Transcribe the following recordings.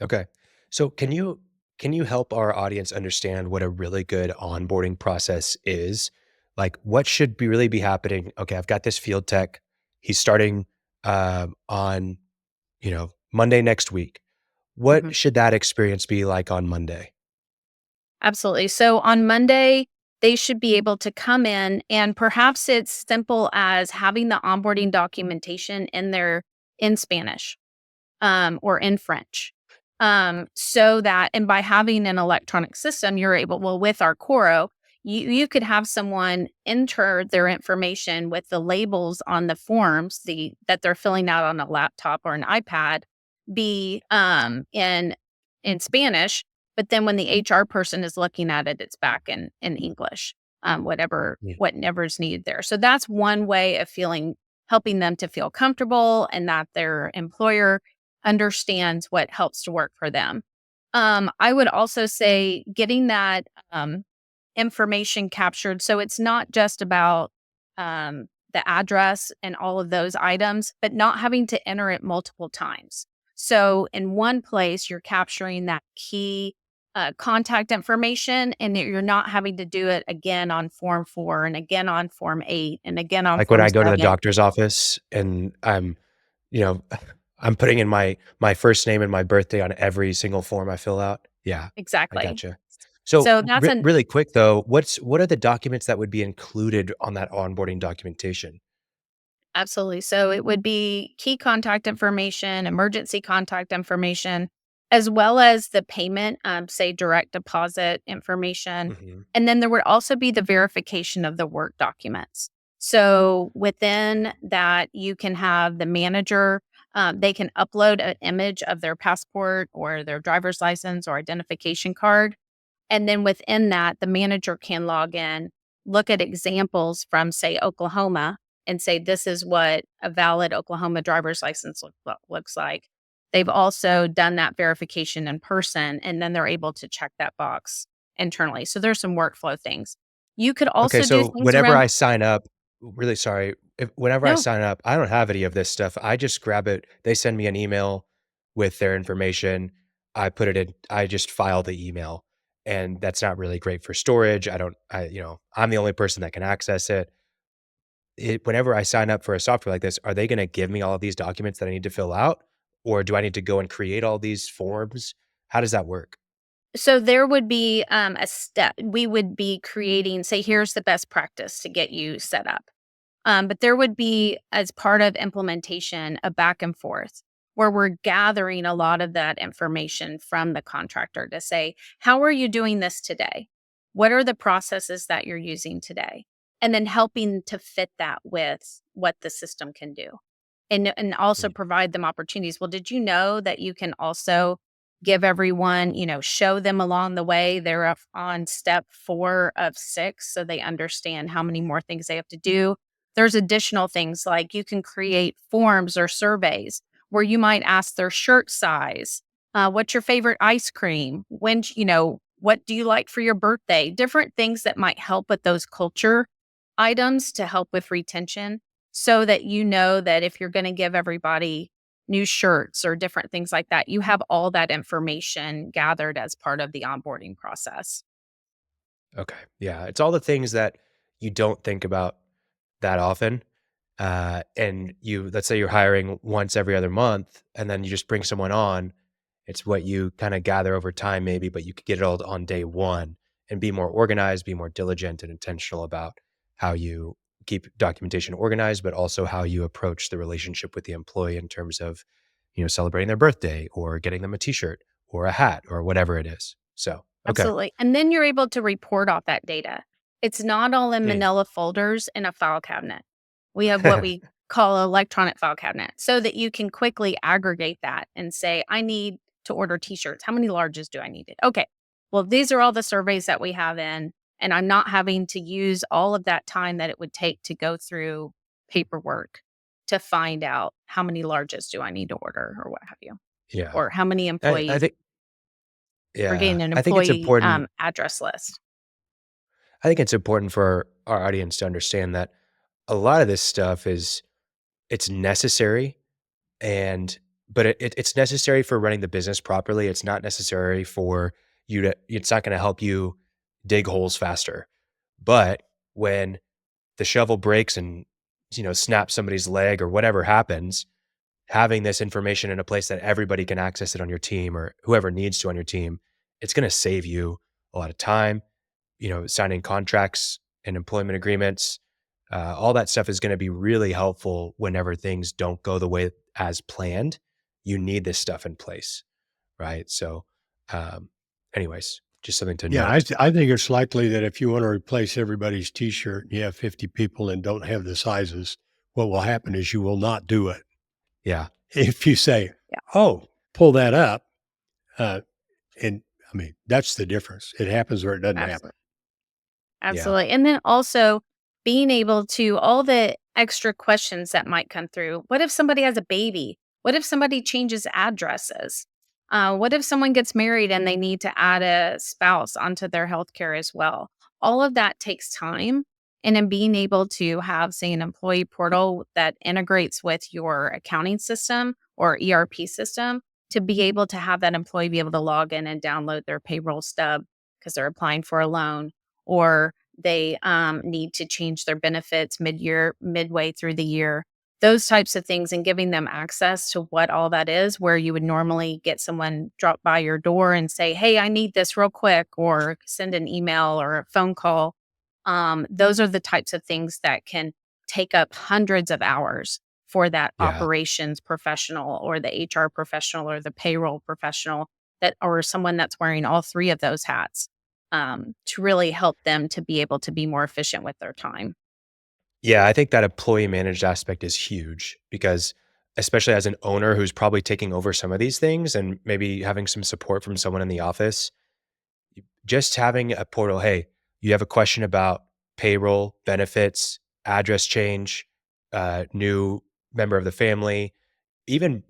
Okay. So can you help our audience understand what a really good onboarding process is? Like what should be really be happening? Okay, I've got this field tech. He's starting on, Monday next week. Mhm. What should that experience be like on Monday? Absolutely. So on Monday, they should be able to come in and perhaps it's simple as having the onboarding documentation in Spanish or in French. So that, and by having an electronic system, you're able, well, with our Coro, you could have someone enter their information with the labels on the forms that they're filling out on a laptop or an iPad be in Spanish, but then when the HR person is looking at it, it's back in English. Yeah. Whatever's needed there. So that's one way of helping them to feel comfortable and that their employer understands what helps to work for them. I would also say getting that information captured. So it's not just about the address and all of those items, but not having to enter it multiple times. So in one place, you're capturing that key contact information and that you're not having to do it again on form 4 and again on form 8 and again on Like when form I go to the 7. doctor's office and you know, I'm putting in my first name and my birthday on every single form I fill out. Yeah, I Exactly. gotcha. So, So that's an really quick though, what are the documents that would be included on that onboarding documentation? Absolutely. So it would be key contact information, emergency contact information, as well as the payment, say direct deposit information. Mhm. And then there would also be the verification of the work documents. So within that, you can have the manager, they can upload an image of their passport or their driver's license or identification card. And then within that, the manager can log in, look at examples from, say, Oklahoma, and say, this is what a valid Oklahoma driver's license looks like. They've also done that verification in person, and then they're able to check that box internally. So there's some workflow things. You could Okay, also do so things whenever around, I sign up really sorry, if whenever I no, sign up, I don't have any of this stuff. I just grab it. They send me an email with their information. I just file the email, and that's not really great for storage. I'm the only person that can access it. Whenever I sign up for a software like this, are they gonna give me all of these documents that I need to fill out, or do I need to go and create all these forms? How does that work? so there would be a step. We would be creating, say, here's the best practice to get you set up. But there would be, as part of implementation, a back and forth where we're gathering a lot of that information from the contractor to say, how are you doing this today? What are the processes that you're using today? And then helping to fit that with what the system can do. And also Mm. provide them opportunities. Well, did you know that you can also give everyone, show them along the way? They're on step 4 of 6, so they understand how many more things they have to do. There's additional things like you can create forms or surveys where you might ask their shirt size, what's your favorite ice cream? What do you like for your birthday? Different things that might help with those culture items to help with retention so that you know that if you're going to give everybody new shirts or different things like that, you have all that information gathered as part of the onboarding process. Okay, yeah, it's all the things that you don't think about that often, and let's say you're hiring once every other month, and then you just bring someone on. It's what you kinda gather over time maybe, but you could get it all on day 1 and be more organized, be more diligent and intentional about how you keep documentation organized, but also how you approach the relationship with the employee in terms of, celebrating their birthday or getting them a t-shirt or a hat or whatever it is. So, okay. Absolutely. And then you're able to report off that data. It's not all in Mm. manila folders in a file cabinet. We have what we call electronic file cabinet so that you can quickly aggregate that and say, I need to order t-shirts. How many larges do I need? Okay. Well, these are all the surveys that we have in, and I'm not having to use all of that time that it would take to go through paperwork to find out how many larges do I need to order or what have you, Yeah. or how many I employees. think We're yeah, getting an I think it's employee, important address list. I think it's important for our audience to understand that a lot of this stuff it's necessary and but it's necessary for running the business properly. It's not necessary for you to it's not gonna help you dig holes faster. But when the shovel breaks and, snaps somebody's leg or whatever happens, having this information in a place that everybody can access it on your team or whoever needs to on your team, it's gonna save you a lot of time, signing contracts and employment agreements. All that stuff is gonna be really helpful whenever things don't go the way as planned. You need this stuff in place, right? So, um, anyways, just something to Yeah, note. I think it's likely that if you want to replace everybody's T-shirt and you have 50 people and don't have the sizes, what will happen is you will not do it. Yeah, If you say, Yeah, "Oh, pull that up," uh, and I mean, that's the difference. It happens or it doesn't happen. absolutely. yeah, Absolutely. And then also being able to all the extra questions that might come through. What if somebody has a baby? What if somebody changes addresses? What if someone gets married and they need to add a spouse onto their healthcare as well? All of that takes time. And in being able to have, say, an employee portal that integrates with your accounting system or ERP system to be able to have that employee be able to log in and download their payroll stub because they're applying for a loan or they need to change their benefits mid-year, midway through the year, those types of things, and giving them access to what all that is, where you would normally get someone drop by your door and say, "Hey, I need this real quick," or send an email or a phone call. Those are the types of things that can take up hundreds of hours for that yeah. operations professional or the HR professional or the payroll professional that or someone that's wearing all three of those hats to really help them to be able to be more efficient with their time. Yeah, I think that employee managed aspect is huge because especially as an owner who's probably taking over some of these things and maybe having some support from someone in the office, just having a portal, hey, you have a question about payroll, benefits, address change, new member of the family, even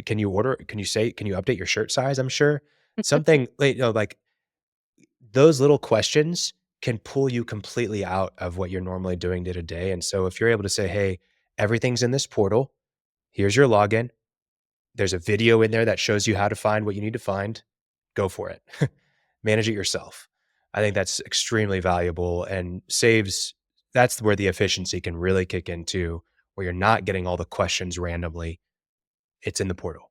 can you update your shirt size? I'm sure something like those little questions can pull you completely out of what you're normally doing day to day. And so if you're able to say, hey, everything's in this portal, here's your login. There's a video in there that shows you how to find what you need to find. Go for it. Manage it yourself. I think that's extremely valuable and that's where the efficiency can really kick into where you're not getting all the questions randomly. It's in the portal.